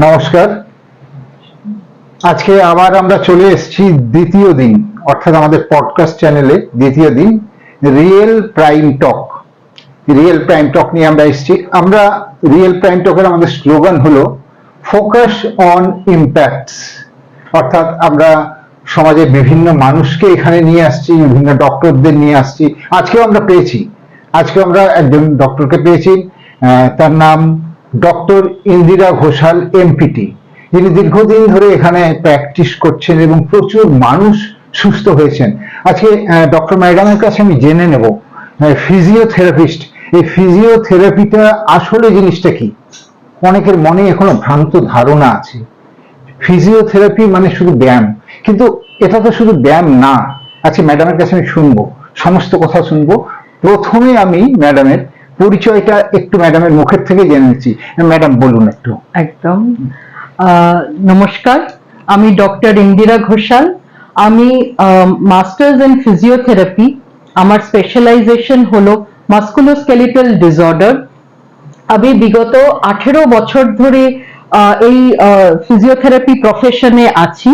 নমস্কার। আজকে আবার আমরা চলে এসেছি দ্বিতীয় দিন, অর্থাৎ আমাদের পডকাস্ট চ্যানেলে দ্বিতীয় দিন রিয়েল প্রাইম টক। রিয়েল প্রাইম টক নিয়ে আমরা এসেছি। আমরা রিয়েল প্রাইম টকের আমাদের স্লোগান হলো ফোকাস অন ইম্প্যাক্টস, অর্থাৎ আমরা সমাজে বিভিন্ন মানুষকে এখানে নিয়ে আসছি, বিভিন্ন ডক্টরদের নিয়ে আসছি। আজকেও আমরা পেয়েছি, আজকে আমরা একজন ডক্টরকে পেয়েছি, তার নাম ডক্টর ইন্দিরা ঘোষাল এমপিটি। যিনি দীর্ঘদিন ধরে এখানে প্র্যাকটিস করছেন এবং প্রচুর মানুষ সুস্থ হয়েছেন। আজকে ডক্টর ম্যাডামের কাছে আমি জেনে নেব ফিজিওথেরাপিস্ট, এই ফিজিওথেরাপিটা আসলে জিনিসটা কি। অনেকের মনে এখনো ভ্রান্ত ধারণা আছে ফিজিওথেরাপি মানে শুধু ব্যায়াম, কিন্তু এটা তো শুধু ব্যায়াম না। আচ্ছা, ম্যাডামের কাছে আমি শুনবো, সমস্ত কথা শুনবো। প্রথমে আমি ম্যাডামের পরিচয়টা একটু ম্যাডামের মুখের থেকে জেনে নিচ্ছি। ম্যাডাম বলুন একটু। একদম। নমস্কার, আমি ডক্টর ইন্দিরা ঘোষাল। আমি মাস্টার্স ইন ফিজিওথেরাপি। আমার স্পেশালাইজেশন হলো মাস্কুলোস্কেলিটাল ডিসঅর্ডার। আমি বিগত 18 বছর ধরে এই ফিজিওথেরাপি প্রফেশনে আছি।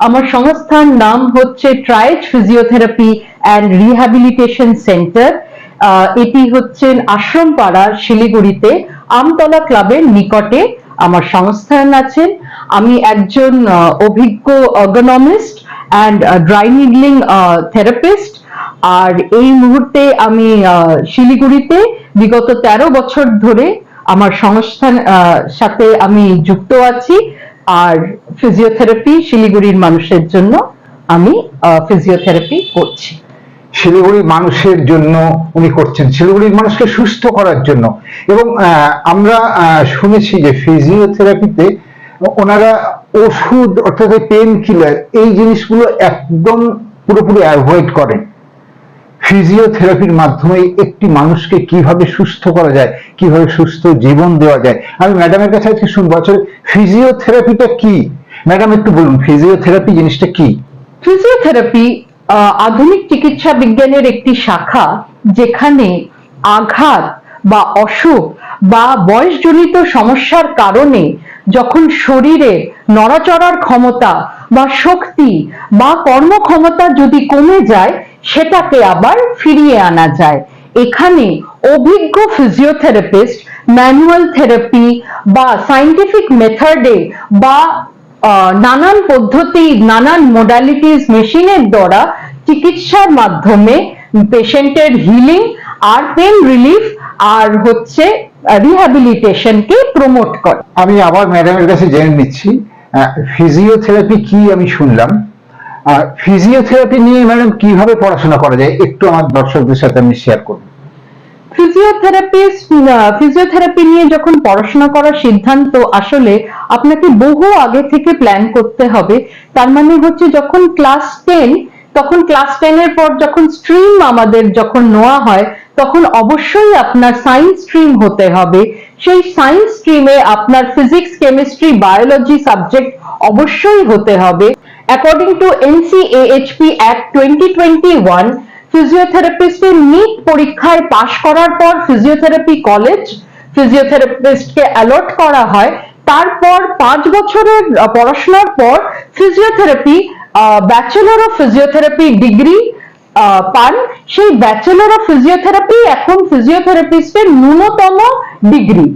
আমার সংস্থার নাম হচ্ছে tries physiotherapy and rehabilitation centre. এটি হচ্ছে আশ্রমপাড়া, শিলিগুড়িতে আমতলা ক্লাবের নিকটে আমার সংস্থান আছেন। আমি একজন অভিজ্ঞ অর্গানমিস্ট অ্যান্ড ড্রাই নিডলিং থেরাপিস্ট। আর এই মুহূর্তে আমি শিলিগুড়িতে বিগত 13 বছর ধরে আমার সংস্থান সাথে আমি যুক্ত আছি। আর ফিজিওথেরাপি শিলিগুড়ির মানুষের জন্য আমি ফিজিওথেরাপি করছি। শিলিগুড়ির মানুষের জন্য উনি করছেন, শিলিগুড়ির মানুষকে সুস্থ করার জন্য। এবং আমরা শুনেছি যে ফিজিওথেরাপিতে ওনারা ওষুধ অর্থাৎ পেন কিলার এই জিনিসগুলো একদম পুরোপুরি অ্যাভয়েড করেন। ফিজিওথেরাপির মাধ্যমে একটি মানুষকে কিভাবে সুস্থ করা যায়, কিভাবে সুস্থ জীবন দেওয়া যায়, আমি ম্যাডামের কাছে আজকে শুনবো। আসলে ফিজিওথেরাপিটা কি ম্যাডাম, একটু বলুন ফিজিওথেরাপি জিনিসটা কি। ফিজিওথেরাপি আধুনিক চিকিৎসা বিজ্ঞানের একটি শাখা, যেখানে আঘাত বা অসুখ বা বয়সজনিত সমস্যার কারণে যখন শরীরের নড়াচড়ার ক্ষমতা বা শক্তি বা কর্মক্ষমতা যদি কমে যায়, সেটাকে আবার ফিরিয়ে আনা যায়। এখানে অভিজ্ঞ ফিজিওথেরাপিস্ট ম্যানুয়াল থেরাপি বা সায়েন্টিফিক মেথডে বা নানান পদ্ধতি, নানান মোডালিটিস, মেশিনের দ্বারা চিকিৎসার মাধ্যমে পেশেন্টের হিলিং আর পেন রিলিফ আর হচ্ছে রিহ্যাবিলিটেশনকে প্রমোট করে। আমি আবার ম্যাডামের কাছে জেনে নিচ্ছি ফিজিওথেরাপি কি আমি শুনলাম। ফিজিওথেরাপি নিয়ে ম্যাডাম কিভাবে পড়াশোনা করা যায় একটু আমার দর্শকদের সাথে আমি শেয়ার করব। ফিজিওথেরাপি নিয়ে যখন পড়াশোনা করার সিদ্ধান্ত, আসলে আপনাকে বহু আগে থেকে প্ল্যান করতে হবে। তার মানে হচ্ছে যখন ক্লাস 10, তখন ক্লাস 10 এর পর যখন স্ট্রিম আমাদের যখন নেওয়া হয়, তখন অবশ্যই আপনার সায়েন্স স্ট্রিম হতে হবে। সেই সায়েন্স স্ট্রিমে আপনার ফিজিক্স, কেমিস্ট্রি, বায়োলজি সাবজেক্ট অবশ্যই হতে হবে। অ্যাকর্ডিং টু NCAHP Act 2021, ফিজিওথেরাপিস্টের নিট পরীক্ষায় পাশ করার পর ফিজিওথেরাপি কলেজ ফিজিওথেরাপিস্টকে অ্যালট করা হয়। তারপর 5 বছরের পড়াশোনার পর physiotherapy bachelor of physiotherapy degree পান। সেই ব্যাচেলর অফ ফিজিওথেরাপি এখন ফিজিওথেরাপিস্টের ন্যূনতম ডিগ্রি।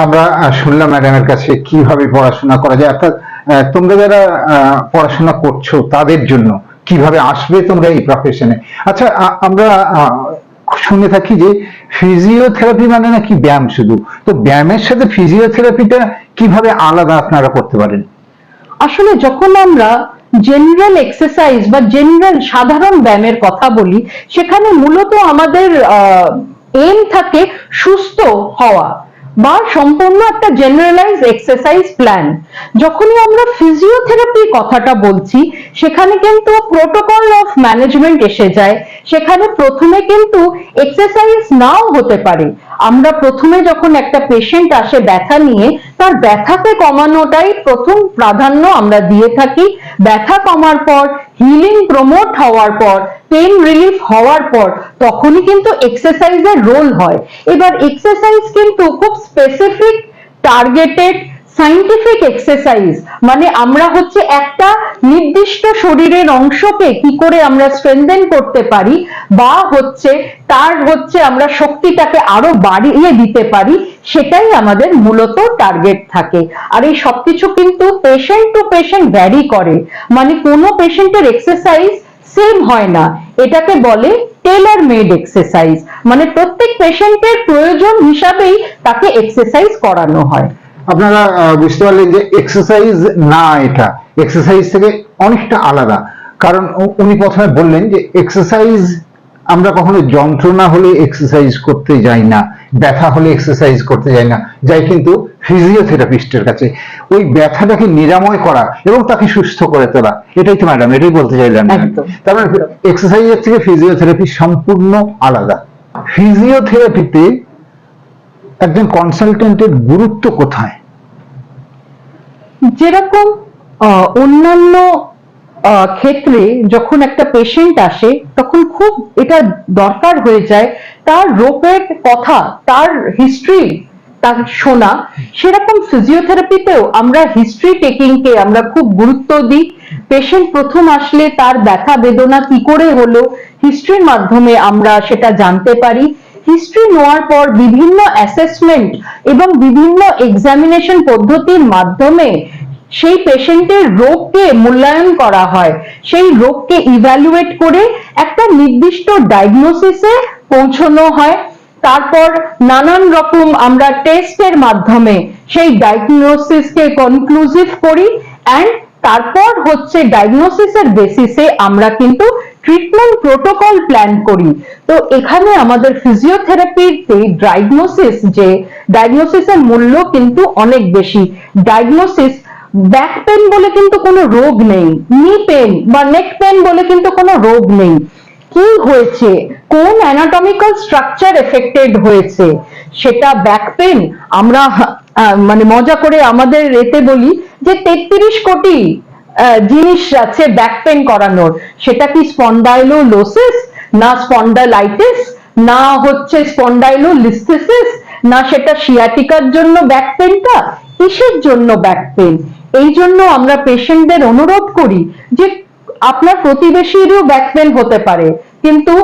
আমরা শুনলাম ম্যাডামের কাছে কিভাবে পড়াশোনা করা যায়, অর্থাৎ তোমরা যারা পড়াশোনা করছো তাদের জন্য কিভাবে আসবে তোমরা এই প্রফেশনে। আচ্ছা, আমরা শুনে থাকি যে ফিজিওথেরাপি মানে নাকি ব্যায়াম শুধু, তো ব্যায়ামের সাথে ফিজিওথেরাপিটা কিভাবে আলাদা আপনারা করতে পারেন? আসলে যখন আমরা জেনারেল এক্সারসাইজ বা জেনারেল সাধারণ ব্যায়ামের কথা বলি, সেখানে মূলত আমাদের এম থাকে সুস্থ হওয়া বা সম্পূর্ণ একটা জেনারেলাইজ এক্সারসাইজ প্ল্যান। যখনই আমরা ফিজিওথেরাপি কথাটা বলছি, সেখানে কিন্তু প্রোটোকল অফ ম্যানেজমেন্ট এসে যায়। সেখানে প্রথমে কিন্তু এক্সারসাইজ নাও হতে পারে। আমরা প্রথমে যখন একটা পেশেন্ট আসে ব্যথা নিয়ে, তার ব্যথাকে কমানোটাই প্রথম প্রাধান্য আমরা দিয়ে থাকি। ব্যথা কমার পর, হিলিং প্রমোট হওয়ার পর, পেন রিলিফ হওয়ার পর, তখনই কিন্তু এক্সারসাইজের রোল হয়। এবার এক্সারসাইজ কিন্তু খুব স্পেসিফিক, টার্গেটেড, সাইন্টিফিক এক্সারসাইজ, মানে আমরা হচ্ছে একটা নির্দিষ্ট শরীরের অংশকে কি করে আমরা স্ট্রেনথেন করতে পারি, বা হচ্ছে তার হচ্ছে আমরা শক্তিটাকে আরো বাড়িয়ে দিতে পারি, সেটাই আমাদের মূলত টার্গেট থাকে। আর এই সবকিছু কিন্তু পেশেন্ট টু পেশেন্ট ভ্যারি করে, মানে কোনো পেশেন্টের এক্সারসাইজ সেম হয় না, এটাকে বলে টেলার মেড এক্সারসাইজ, মানে প্রত্যেক পেশেন্টের প্রয়োজন হিসাবেই তাকে এক্সারসাইজ করানো হয়। আপনারা বুঝতে পারলেন যে এক্সারসাইজ না, এটা এক্সারসাইজ থেকে অনেকটা আলাদা। কারণ উনি প্রথমে বললেন যে এক্সারসাইজ আমরা কখনো যন্ত্রণা হলে এক্সারসাইজ করতে যাই না, ব্যথা হলে এক্সারসাইজ করতে যাই না, যাই কিন্তু ফিজিওথেরাপিস্টের কাছে ওই ব্যথাটাকে নিরাময় করা এবং তাকে সুস্থ করে তোলা। এটাই তো ম্যাডাম, এটাই বলতে চাইলেন। তার মানে এক্সারসাইজের থেকে ফিজিওথেরাপি সম্পূর্ণ আলাদা। ফিজিওথেরাপিতে একজন কনসালটেন্টের গুরুত্ব কোথায়? যেরকম অন্যান্য ক্ষেত্রে যখন একটা পেশেন্ট আসে তখন খুব এটা দরকার হয়ে যায় তার রোগের কথা, তার হিস্ট্রি তার শোনা, সেরকম ফিজিওথেরাপিতেও আমরা হিস্ট্রি টেকিং কে আমরা খুব গুরুত্ব দিই। পেশেন্ট প্রথম আসলে তার ব্যথা বেদনা কি করে হলো, হিস্ট্রির মাধ্যমে আমরা সেটা জানতে পারি। হিস্ট্রি নেওয়ার পর বিভিন্ন অ্যাসেসমেন্ট এবং বিভিন্ন এক্সামিনেশন পদ্ধতির মাধ্যমে সেই পেশেন্টের রোগকে মূল্যায়ন করা হয়, সেই রোগকে ইভ্যালুয়েট করে একটা নির্দিষ্ট ডায়াগনোসিসে পৌঁছানো হয়। তারপর নানান রকম আমরা টেস্টের মাধ্যমে সেই ডায়াগনোসিসকে কনক্লুসিভ করি, অ্যান্ড তারপর হচ্ছে ডায়াগনোসিসের বেসিসে আমরা কিন্তু ট্রিটমেন্ট প্রোটোকল প্ল্যান করি। তো এখানে আমাদের ফিজিওথেরাপিতে ডায়াগনোসিসের মূল্য কিন্তু অনেক বেশি। ডায়াগনোসিস, ব্যাক পেন বলে কিন্তু কোনো রোগ নেই, নি পেন বা নেক পেন বলে কিন্তু কোনো রোগ নেই। কি হয়েছে, কোন অ্যানাটমিক্যাল স্ট্রাকচার এফেক্টেড হয়েছে, সেটা ব্যাক পেন আমরা মানে মজা করে আমাদের এতে বলি যে 33 কোটি জিনিস আছে ব্যাক পেন করানোর। সেটা কি স্পন্ডাইলোলোসিস, না স্পন্ডালাইটিস, না হচ্ছে স্পন্ডাইলোলিস্থেসিস, না সেটা সিয়াটিকার জন্য ব্যাক পেনটা, কিসের জন্য ব্যাক পেন? এই জন্য আমরা পেশেন্টদের অনুরোধ করি যে আপনার প্রতিবেশীরও ব্যাক পেন হতে পারে, কিন্তু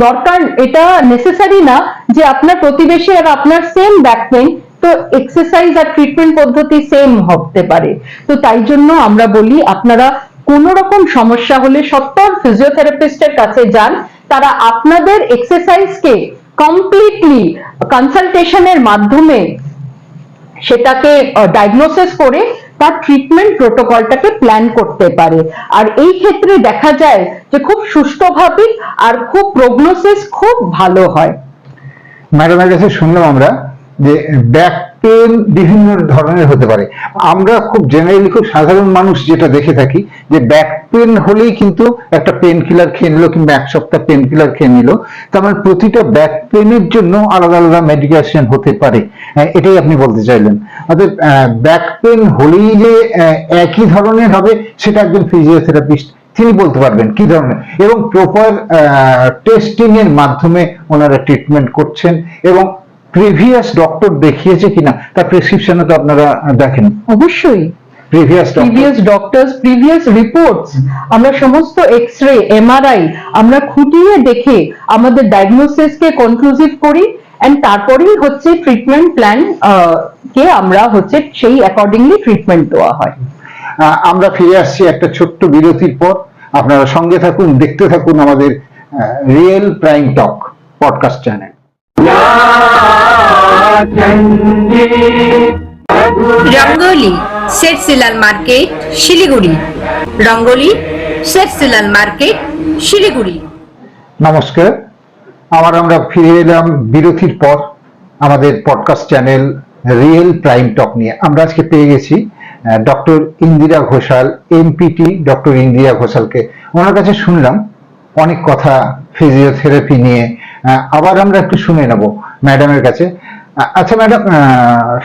দরকার এটা নেসেসারি না যে আপনার প্রতিবেশী আর আপনার সেম ব্যাক পেন, তো এক্সারসাইজ আর ট্রিটমেন্ট পদ্ধতি সেম হতে পারে। তো তাই জন্য আমরা বলি আপনারা কোন রকম সমস্যা হলে সত্তর ফিজিওথেরাপিস্টের কাছে যান, তারা আপনাদের এক্সারসাইজকে কমপ্লিটলি কনসালটেশনের মাধ্যমে সেটাকে ডায়াগনোসিস করে তার ট্রিটমেন্ট প্রোটোকলটাকে প্ল্যান করতে পারে। আর এই ক্ষেত্রে দেখা যায় যে খুব সুষ্ঠুভাবে আর খুব প্রগনোসিস খুব ভালো হয়। ম্যাডামের কাছে শুনলাম আমরা যে ব্যাক পেন বিভিন্ন ধরনের হতে পারে। আমরা খুব জেনারেলি, খুব সাধারণ মানুষ যেটা দেখে থাকি যে ব্যাক পেন হলেই কিন্তু একটা পেন কিলার খেয়ে নিল কিংবা এক সপ্তাহ পেন কিলার খেয়ে নিল। তার মানে প্রতিটা ব্যাক পেনের জন্য আলাদা আলাদা মেডিকেশন হতে পারে, এটাই আপনি বলতে চাইলেন। অর্থাৎ ব্যাক পেন হলেই যে একই ধরনের হবে সেটা একজন ফিজিওথেরাপিস্ট তিনি বলতে পারবেন কি ধরনের, এবং প্রপার টেস্টিং এর মাধ্যমে ওনারা ট্রিটমেন্ট করছেন এবং প্রিভিয়াস ডক্টর দেখিয়েছে কিনা তার প্রেসক্রিপশনে তো আপনারা দেখেন। অবশ্যই প্রিভিয়াস ডক্টরস, প্রিভিয়াস রিপোর্টস, আমরা সমস্ত এক্সরে এমআরআই আমরা খুঁটিয়ে দেখে আমাদের ডায়াগনোসিসকে কনক্লুসিভ করি, এন্ড তারপরেই হচ্ছে ট্রিটমেন্ট প্ল্যান কে আমরা হচ্ছে সেই অ্যাকর্ডিংলি ট্রিটমেন্ট দেওয়া হয়। আমরা ফিরে আসছি একটা ছোট্ট বিরতির পর। আপনারা সঙ্গে থাকুন, দেখতে থাকুন আমাদের real prime talk podcast channel. Rangoli Sheth Silal market, Siliguri. Rangoli Sheth Silal market, Siliguri. নমস্কার, আমরা ফিরে এলাম বিরতির পর আমাদের podcast channel real prime talk নিয়ে। আমরা আজকে পেয়ে গেছি doctor Indira Ghoshal, MPT doctor Indira ঘোষালকে। ওনার কাছে শুনলাম অনেক কথা ফিজিওথেরাপি নিয়ে, আবার আমরা একটু শুনে নেব ম্যাডামের কাছে। আচ্ছা ম্যাডাম,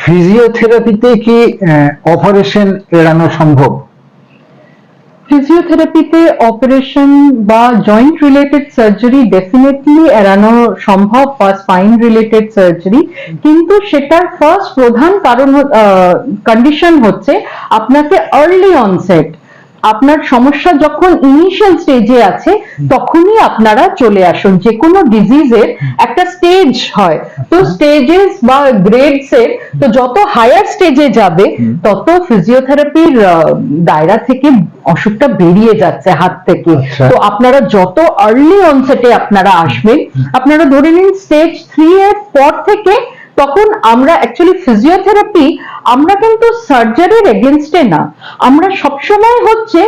ফিজিওথেরাপিতে কি অপারেশন এড়ানো সম্ভব? ফিজিওথেরাপিতে অপারেশন বা জয়েন্ট রিলেটেড সার্জারি ডেফিনেটলি এড়ানো সম্ভব, বা স্পাইন রিলেটেড সার্জারি, কিন্তু সেটার ফার্স্ট প্রধান কারণ কন্ডিশন হচ্ছে আপনাকে আর্লি অনসেট, আপনার সমস্যা যখন ইনিশিয়াল স্টেজে আছে তখনই আপনারা চলে আসুন। যে কোনো ডিজিজের একটা স্টেজ হয়, তো স্টেজেস বা গ্রেডস এর, তো যত হায়ার স্টেজে যাবে তত ফিজিওথেরাপির দায়রা থেকে অসুখটা বেরিয়ে যাচ্ছে হাত থেকে। আচ্ছা। তো আপনারা যত আর্লি অনসেটে আপনারা আসবেন, আপনারা ধরে নিন স্টেজ 3 এর পর থেকে, তখন আমরা অ্যাকচুয়ালি ফিজিওথেরাপি আমরা কিন্তু সার্জারির এগেনস্টে না, আমরা সবসময় হচ্ছে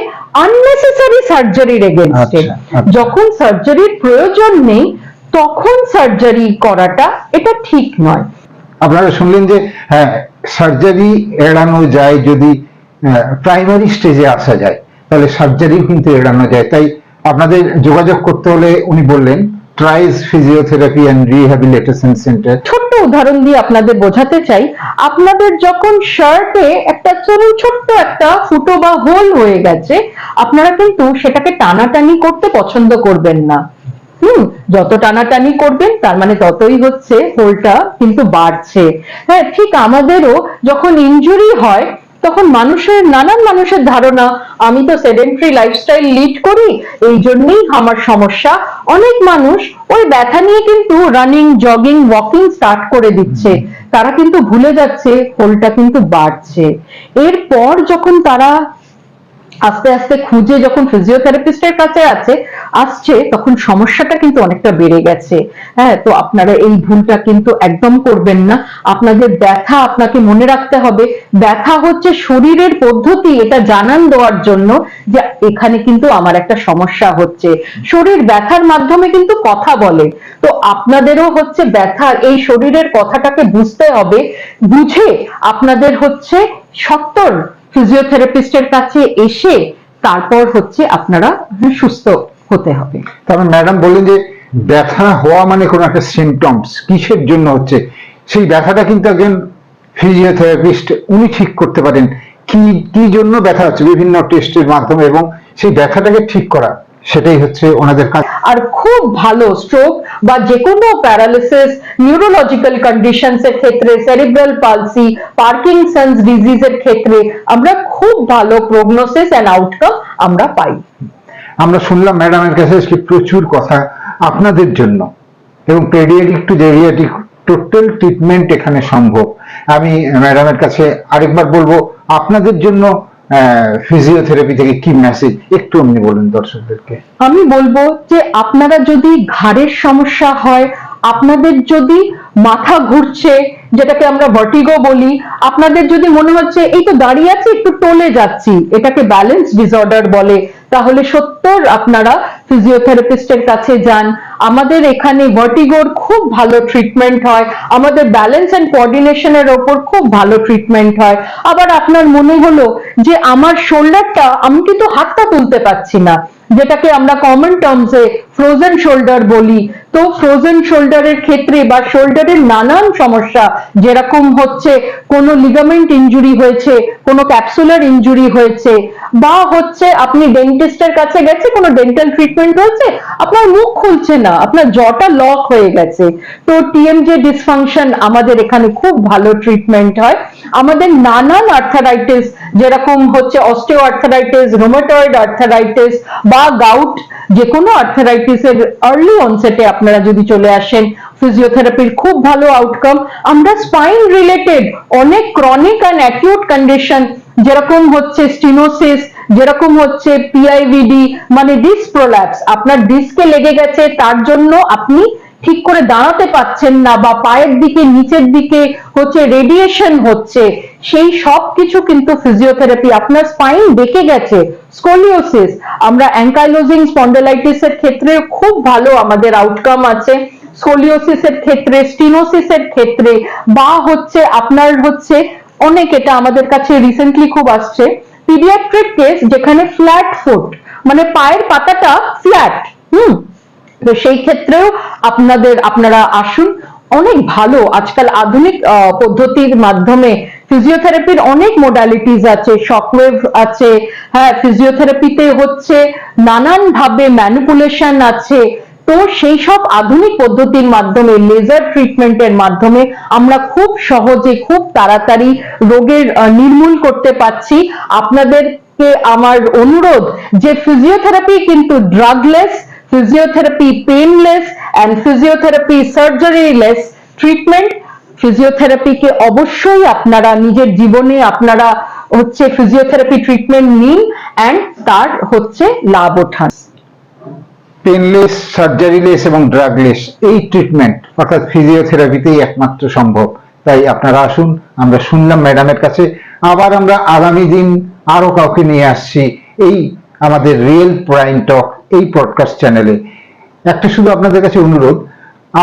আননেসেসারি সার্জারির এগেনস্টে। আচ্ছা, আচ্ছা। যখন সার্জারির প্রয়োজন নেই তখন সার্জারি করাটা এটা ঠিক নয়। আপনারা শুনলেন যে হ্যাঁ, সার্জারি এড়ানো যায় যদি প্রাইমারি স্টেজে আসা যায়, তাহলে সার্জারি কিন্তু এড়ানো যায়। তাই আপনাদের যোগাযোগ করতে হলে উনি বললেন tries physiotherapy and rehabilitation centre. ছোট্ট উদাহরণ দিয়ে আপনাদের বোঝাতে চাই, আপনাদের যখন শার্টে একটা ছোট্ট একটা ফুটো বা হোল হয়ে গেছে, আপনারা কিন্তু সেটাকে টানাটানি করতে পছন্দ করবেন না। যত টানাটানি করবেন তার মানে ততই হচ্ছে হোলটা কিন্তু বাড়ছে। হ্যাঁ, ঠিক আমাদেরও যখন ইনজুরি হয় তখন নানান মানুষের ধারণা, আমি তো সেডেন্টারি লাইফস্টাইল লিড করি, এই জন্যই আমার সমস্যা। অনেক মানুষ ওই ব্যথা নিয়ে কিন্তু রানিং, জগিং, ওয়াকিং স্টার্ট করে দিচ্ছে, তারা কিন্তু ভুলে যাচ্ছে হোলটা কিন্তু বাড়ছে। এরপর যখন তারা আস্তে আস্তে খুঁজে যখন ফিজিওথেরাপিস্টের কাছে আসছে তখন সমস্যাটা কিন্তু অনেকটা বেড়ে গেছে। হ্যাঁ, তো আপনারা এই ভুলটা কিন্তু একদম করবেন না। আপনাদের ব্যথা, আপনাকে মনে রাখতে হবে ব্যথা হচ্ছে শরীরের পদ্ধতি এটা জানান দেওয়ার জন্য যে এখানে কিন্তু আমার একটা সমস্যা হচ্ছে। শরীর ব্যথার মাধ্যমে কিন্তু কথা বলে, তো আপনাদেরও হচ্ছে ব্যথার এই শরীরের কথাটাকে বুঝতে হবে, বুঝে আপনাদের হচ্ছে সত্তর ফিজিওথেরাপিস্টের কাছে এসে তারপর হচ্ছে আপনারা সুস্থ হতে হবে। তারপর ম্যাডাম বললেন যে ব্যথা হওয়া মানে কোনো একটা সিমটমস, কিসের জন্য হচ্ছে সেই ব্যথাটা কিন্তু একজন ফিজিওথেরাপিস্ট উনি ঠিক করতে পারেন কি কি জন্য ব্যথা হচ্ছে বিভিন্ন টেস্টের মাধ্যমে, এবং সেই ব্যথাটাকে ঠিক করা সেটাই হচ্ছে ওনাদের কাজ। আর খুব ভালো স্ট্রোক বা যে কোনো প্যারালিসিস, নিউরোলজিক্যাল কন্ডিশনস এর ক্ষেত্রে, সেরিব্রাল পালসি, পার্কিনসন্স ডিজিজের ক্ষেত্রে আমরা খুব ভালো প্রগনোসিস এন্ড আউটকাম আমরা পাই। আমরা শুনলাম ম্যাডামের কাছে আজকে প্রচুর কথা আপনাদের জন্য, এবং pediatric to geriatric total treatment এখানে সম্ভব। আমি ম্যাডামের কাছে আরেকবার বলবো আপনাদের জন্য ফিজিওথেরাপি থেকে কি মেসেজ একটু আপনি বলুন দর্শকদেরকে। আমি বলবো যে আপনারা যদি ঘাড়ের সমস্যা হয়, আপনাদের যদি মাথা ঘুরছে যেটাকে আমরা ভার্টিগো বলি, আপনাদের যদি মনে হচ্ছে এই তো দাঁড়িয়ে আছি একটু টলে যাচ্ছি, এটাকে ব্যালেন্স ডিসঅর্ডার বলে, তাহলে সত্তর আপনারা ফিজিওথেরাপিস্টের কাছে যান। আমাদের এখানে ভার্টিগোর খুব ভালো ট্রিটমেন্ট হয়, আমাদের ব্যালেন্স এন্ড কোঅর্ডিনেশনের ওপর খুব ভালো ট্রিটমেন্ট হয়। আবার আপনার মনে হলো যে আমার শোল্ডারটা, আমি কিন্তু হাতটা তুলতে পারছি না, যেটাকে আমরা কমন টার্মসে ফ্রোজেন শোল্ডার বলি, তো ফ্রোজেন শোল্ডারের ক্ষেত্রে বা শোল্ডারের নানান সমস্যা, যেরকম হচ্ছে কোনো লিগামেন্ট ইনজুরি হয়েছে, কোনো ক্যাপসুলার ইনজুরি হয়েছে, বা হচ্ছে আপনি ডেন্টিস্টের কাছে গেছে, কোনো ডেন্টাল ট্রিটমেন্ট হয়েছে, আপনার মুখ খুলছে না, আপনার জটা লক হয়ে গেছে, তো টিএমজে ডিসফাংশন আমাদের এখানে খুব ভালো ট্রিটমেন্ট হয়। আমাদের নানান আর্থারাইটিস, যেরকম হচ্ছে অস্টিও আর্থারাইটিস, রোমাটয়েড আর্থারাইটিস বা গাউট, যে কোনো আর্থারাইটিসের আর্লি অনসেটে আপনারা যদি চলে আসেন, ফিজিওথেরাপির খুব ভালো আউটকাম। আমরা স্পাইন রিলেটেড অনেক ক্রনিক অ্যান্ড অ্যাকিউট কন্ডিশন, যেরকম হচ্ছে স্টিনোসিস, যেরকম হচ্ছে পিআইভিডি মানে ডিস্ক প্রোল্যাপস, আপনার ডিস্কে লেগে গেছে, তার জন্য আপনি ঠিক করে দাঁড়াতে পাচ্ছেন না, বা পায়ের দিকে নিচের দিকে হচ্ছে রেডিয়েশন হচ্ছে, সেই সব কিছু কিন্তু ফিজিওথেরাপি। আপনার স্পাইন বেঁকে গেছে, স্কোলিওসিস, আমরা অ্যাঙ্কাইলোজিং স্পন্ডালাইটিস এর ক্ষেত্রে খুব ভালো আমাদের আউটকাম আছে, স্কোলিওসিসের ক্ষেত্রে, স্টিনোসিসের ক্ষেত্রে, বা হচ্ছে আপনার হচ্ছে অনেক, এটা আমাদের কাছে রিসেন্টলি খুব আসছে পিডিয়াট্রিক কেস, যেখানে ফ্ল্যাট ফুট মানে পায়ের পাতাটা ফ্ল্যাট, তো সেই ক্ষেত্রেও আপনারা আসুন। অনেক ভালো আজকাল আধুনিক পদ্ধতির মাধ্যমে ফিজিওথেরাপির অনেক মডালিটিস আছে, শকওয়েভ আছে, হ্যাঁ, ফিজিওথেরাপিতে হচ্ছে নানান ভাবে ম্যানিপুলেশন আছে। তো সেই সব আধুনিক পদ্ধতির মাধ্যমে, লেজার ট্রিটমেন্টের মাধ্যমে আমরা খুব সহজে, খুব তাড়াতাড়ি রোগের নির্মূল করতে পারছি। আপনাদেরকে আমার অনুরোধ যে ফিজিওথেরাপি কিন্তু drugless, physiotherapy painless and physiotherapy surgeryless treatment. ফিজিওথেরাপিকে অবশ্যই আপনারা নিজের জীবনে আপনারা হচ্ছে ফিজিওথেরাপি ট্রিটমেন্ট নিন অ্যান্ড তার হচ্ছে লাভ ওঠান। পেনলেস, সার্জারিলেস এবং ড্রাগলেস এই ট্রিটমেন্ট অর্থাৎ ফিজিওথেরাপিতেই একমাত্র সম্ভব। তাই আপনারা আসুন, আমরা শুনলাম ম্যাডামের কাছে, আবার আমরা আগামী দিন আরো কাউকে নিয়ে আসছি এই আমাদের রিয়েল প্রাইম টক এই পডকাস্ট চ্যানেলে। একটা শুধু আপনাদের কাছে অনুরোধ,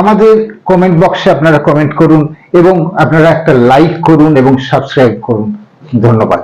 আমাদের কমেন্ট বক্সে আপনারা কমেন্ট করুন এবং আপনারা একটা লাইক করুন এবং সাবস্ক্রাইব করুন। ধন্যবাদ।